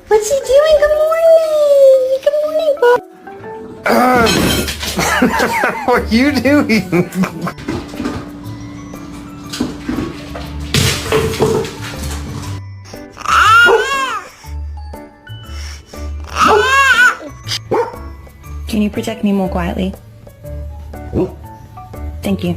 What's he doing? Good morning! Good morning, Bob! What are you doing? Can you project me more quietly? Thank you.